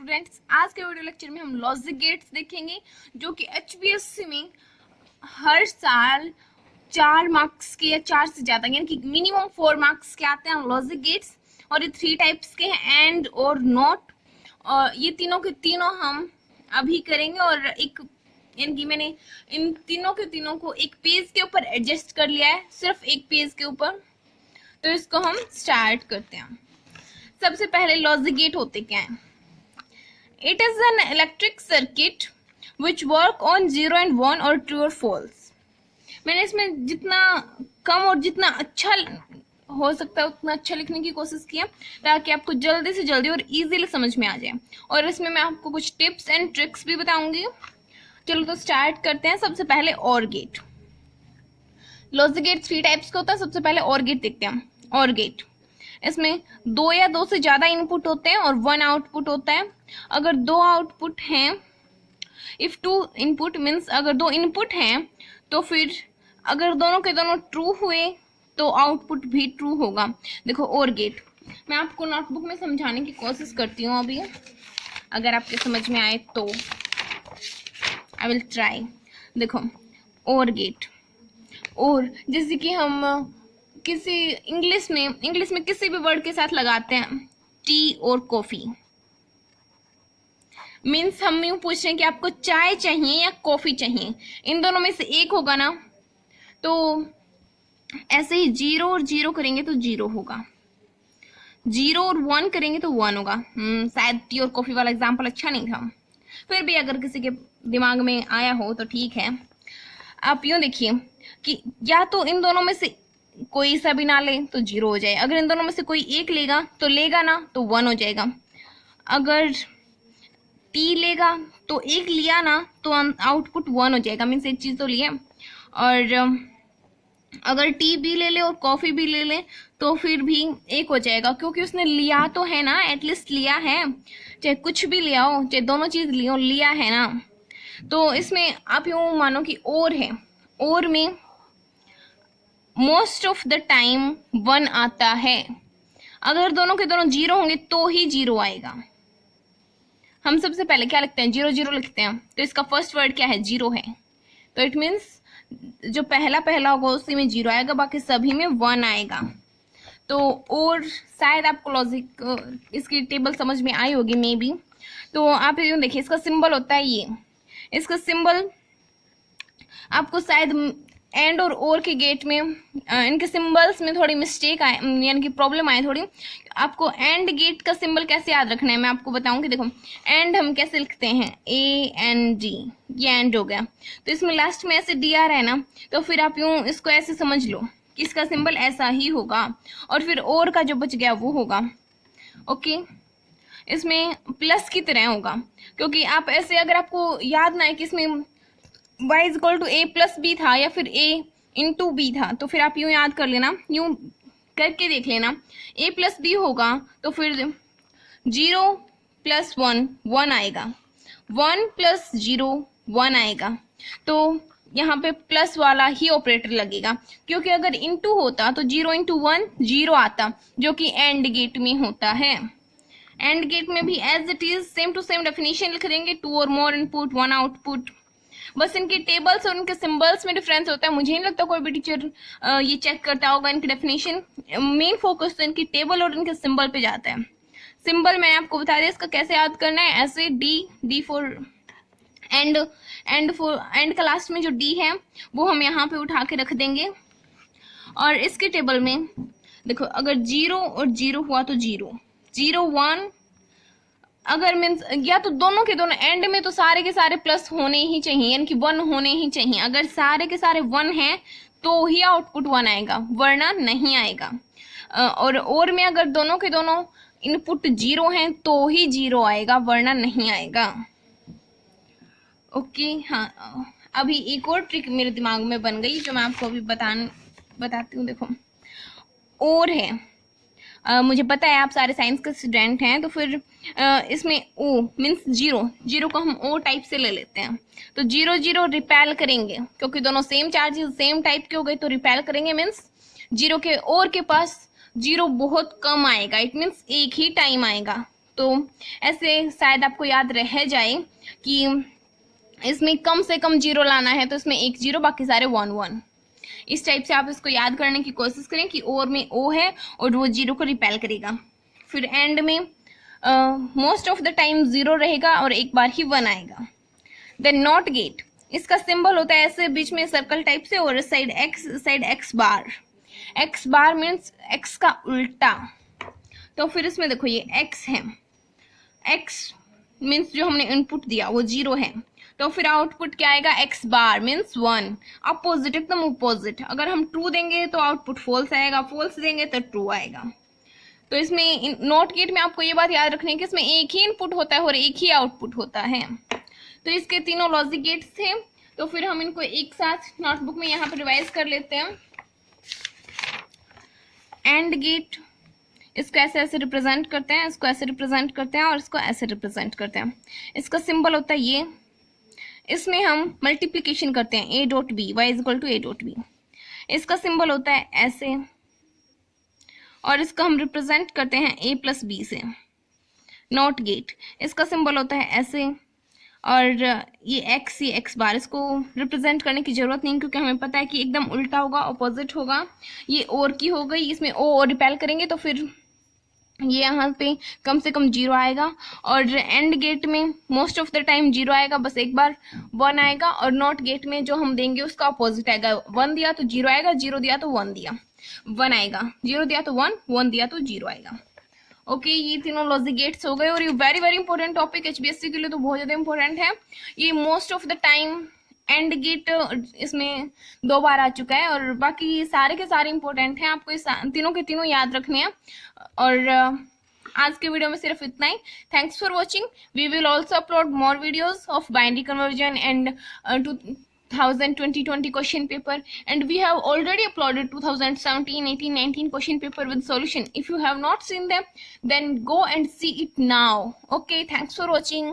Students, आज के video lecture में हम लॉजिक गेट्स देखेंगे जो कि एचबीएससी में हर साल 4 मार्क्स के या 4 से ज़्यादा यानी कि मिनिमम 4 मार्क्स के आते हैं लॉजिक गेट्स। और ये 3 टाइप्स के हैं, एंड और नॉट। और ये तीनों के तीनों हम अभी करेंगे और एक यानी कि मैंने इन तीनों के तीनों को एक पेज के ऊपर एडजस्ट कर लिया है, सिर्फ एक पेज के ऊपर। तो इसको हम स्टार्ट करते हैं। सबसे पहले लॉजिक गेट होते क्या हैं? It is an electric circuit which work on 0 and 1 or true or false। मैंने इसमें जितना कम और जितना अच्छा हो सकता है उतना अच्छा लिखने की कोशिश की है ताकि आपको जल्दी से जल्दी और इजीली समझ में आ जाए। और इसमें मैं आपको कुछ टिप्स एंड ट्रिक्स भी बताऊंगी। चलो तो स्टार्ट करते हैं। सबसे पहले और गेट। लॉजिक गेट 3 टाइप्स का होता है। सबसे पहले और गेट देखते हैं। और गेट इसमें 2 या 2 से ज्यादा इनपुट होते हैं और 1 आउटपुट होता है। अगर 2 आउटपुट हैं, इफ 2 इनपुट मीन्स अगर 2 इनपुट हैं तो फिर अगर दोनों के दोनों ट्रू हुए तो आउटपुट भी ट्रू होगा। देखो और गेट मैं आपको नोटबुक में समझाने की कोशिश करती हूँ अभी, अगर आपके समझ में आए तो आई विल ट्राई। देखो और गेट, और जैसे कि हम किसी इंग्लिश में किसी भी वर्ड के साथ लगाते हैं टी और कॉफी, मीन्स हम यूं पूछ रहे हैं कि आपको चाय चाहिए या कॉफी चाहिए, इन दोनों में से एक होगा ना। तो ऐसे ही 0 और 0 करेंगे तो 0 होगा, 0 और 1 करेंगे तो 1 होगा। शायद टी और कॉफी वाला एग्जाम्पल अच्छा नहीं था, फिर भी अगर किसी के दिमाग में आया हो तो ठीक है। आप यूं देखिए कि या तो इन दोनों में से कोई सा भी ना ले तो 0 हो जाए, अगर इन दोनों में से कोई एक लेगा तो लेगा ना तो 1 हो जाएगा। अगर टी लेगा तो एक लिया ना तो आउटपुट 1 हो जाएगा, मीन्स एक चीज तो लिया। और अगर टी भी ले ले और कॉफी भी ले ले तो फिर भी 1 हो जाएगा, क्योंकि उसने लिया तो है ना, एटलीस्ट लिया है। चाहे कुछ भी लिया हो, चाहे दोनों चीज लिया है ना। तो इसमें आप यूं मानो कि और है, और में मोस्ट ऑफ द टाइम 1 आता है। अगर दोनों के दोनों 0 होंगे तो ही 0 आएगा। हम सबसे पहले क्या लिखते हैं? 0 0 लिखते हैं। तो इसका फर्स्ट वर्ड क्या है? 0 है। तो इट मीन्स जो पहला होगा उसी में 0 आएगा, बाकी सभी में 1 आएगा। तो और शायद आपको लॉजिक इसकी टेबल समझ में आई होगी मे बी। तो आप यूँ देखिए, इसका सिंबल होता है ये। इसका सिंबल आपको शायद एंड और के गेट में इनके सिंबल्स में थोड़ी मिस्टेक आए, यानी कि प्रॉब्लम आए थोड़ी। आपको एंड गेट का सिंबल कैसे याद रखना है मैं आपको बताऊंगी। देखो एंड हम कैसे लिखते हैं? AND, ये एंड हो गया। तो इसमें लास्ट में ऐसे डी आ रहा है ना, तो फिर आप यूं इसको ऐसे समझ लो कि इसका सिंबल ऐसा ही होगा, और फिर और का जो बच गया वो होगा। ओके, इसमें प्लस की तरह होगा, क्योंकि आप ऐसे अगर आपको याद ना है कि इसमें y is equal to A plus B था या फिर A इंटू B था, तो फिर आप यूं याद कर लेना, यूं करके देख लेना। A प्लस B होगा तो फिर 0 प्लस 1 1 आएगा, 1 प्लस 0 1 आएगा। तो यहाँ पे प्लस वाला ही ऑपरेटर लगेगा, क्योंकि अगर इंटू होता तो 0 इंटू 1 0 आता, जो कि एंड गेट में होता है। एंड गेट में भी as it is same to same definition लिख देंगे, 2 और मोर इनपुट 1 आउटपुट। बस इनके टेबल्स और इनके सिंबल्स में डिफरेंस होता है। मुझे नहीं लगता कोई भी टीचर ये चेक करता होगा इनकी डेफिनेशन। मेन फोकस तो इनकी टेबल और इनके सिंबल पे जाता है। सिंबल मैंने आपको बता दिया, इसका कैसे याद करना है। ऐसे डी फॉर एंड, एंड का लास्ट में जो डी है वो हम यहाँ पे उठा के रख देंगे। और इसके टेबल में देखो, अगर 0 और 0 हुआ तो 0 0 1, अगर मीन्स या तो दोनों के दोनों एंड में तो सारे के सारे प्लस होने ही चाहिए, यानी कि 1 होने ही चाहिए। अगर सारे के सारे 1 हैं तो ही आउटपुट 1 आएगा, वरना नहीं आएगा। और में अगर दोनों के दोनों इनपुट 0 हैं तो ही 0 आएगा, वरना नहीं आएगा। ओके, हाँ, अभी एक और ट्रिक मेरे दिमाग में बन गई जो मैं आपको अभी बताती हूँ। देखो और है, मुझे पता है आप सारे साइंस के स्टूडेंट हैं, तो फिर इसमें O मीन्स 0 को हम O टाइप से ले लेते हैं। तो 0 0 रिपेल करेंगे, क्योंकि दोनों सेम चार्जेस सेम टाइप के हो गए, तो रिपेल करेंगे मीन्स 0 के और के पास 0 बहुत कम आएगा। इट मीन्स एक ही टाइम आएगा, तो ऐसे शायद आपको याद रह जाए कि इसमें कम से कम जीरो लाना है, तो इसमें एक जीरो, बाकी सारे 1 1। इस टाइप से आप इसको याद करने की कोशिश करें कि और में ओ है और वो जीरो को रिपेल करेगा। फिर एंड में most of the time zero रहेगा और एक बार ही 1 आएगा। देन नॉट गेट, इसका सिंबल होता है ऐसे बीच में सर्कल टाइप से और साइड एक्स बार। एक्स बार मीन्स एक्स का उल्टा। तो फिर इसमें देखो ये एक्स है, एक्स मीन्स जो हमने इनपुट दिया वो जीरो है, तो फिर आउटपुट क्या आएगा, एक्स बार मीन्स 1। अपोजिट, एकदम अपोजिट। अगर हम ट्रू देंगे तो आउटपुट फॉल्स आएगा, फॉल्स देंगे तो ट्रू आएगा। तो इसमें नॉट गेट में आपको ये बात याद रखनी है कि इसमें एक ही इनपुट होता है और एक ही आउटपुट होता है। तो इसके तीनों लॉजिक गेट्स थे, तो फिर हम इनको एक साथ नोटबुक में यहाँ पर रिवाइज कर लेते हैं। एंड गेट, इसको ऐसे ऐसे रिप्रेजेंट करते हैं, इसको ऐसे रिप्रेजेंट करते हैं और इसको ऐसे रिप्रेजेंट करते हैं। इसका सिंबल होता है ये, इसमें हम मल्टीप्लिकेशन करते हैं, a dot B Y is equal to a dot B. इसका सिंबल होता है ऐसे और इसको हम रिप्रेजेंट करते हैं a प्लस बी से। नॉट गेट, इसका सिंबल होता है ऐसे और ये एक्स, ये एक्स बार, इसको रिप्रेजेंट करने की जरूरत नहीं क्योंकि हमें पता है कि एकदम उल्टा होगा, अपोजिट होगा। ये और की हो गई, इसमें ओ और रिपेल करेंगे तो फिर ये यहाँ पे कम से कम जीरो आएगा। और एंड गेट में most of the time zero आएगा, बस एक बार 1 आएगा। और नॉट गेट में जो हम देंगे उसका अपोजिट आएगा, 1 दिया तो जीरो आएगा, जीरो दिया तो 1 दिया 1 आएगा, जीरो दिया तो 1, 1 दिया तो जीरो आएगा। ओके, ये तीनों लॉजिक गेट्स हो गए और ये very very important topic HBSC के लिए तो बहुत ज्यादा इंपॉर्टेंट है। ये most of the time and gate इसमें 2 बार आ चुका है और बाकी सारे के सारे इंपॉर्टेंट हैं, आपको इस तीनों के तीनों याद रखने हैं। और आज के वीडियो में सिर्फ इतना ही। Thanks for watching. We will also upload more videos of binary conversion and 2020 question paper, and we have already uploaded 2017, 18, 19 question paper with solution. If you have not seen them, then go and see it now. Okay, thanks for watching.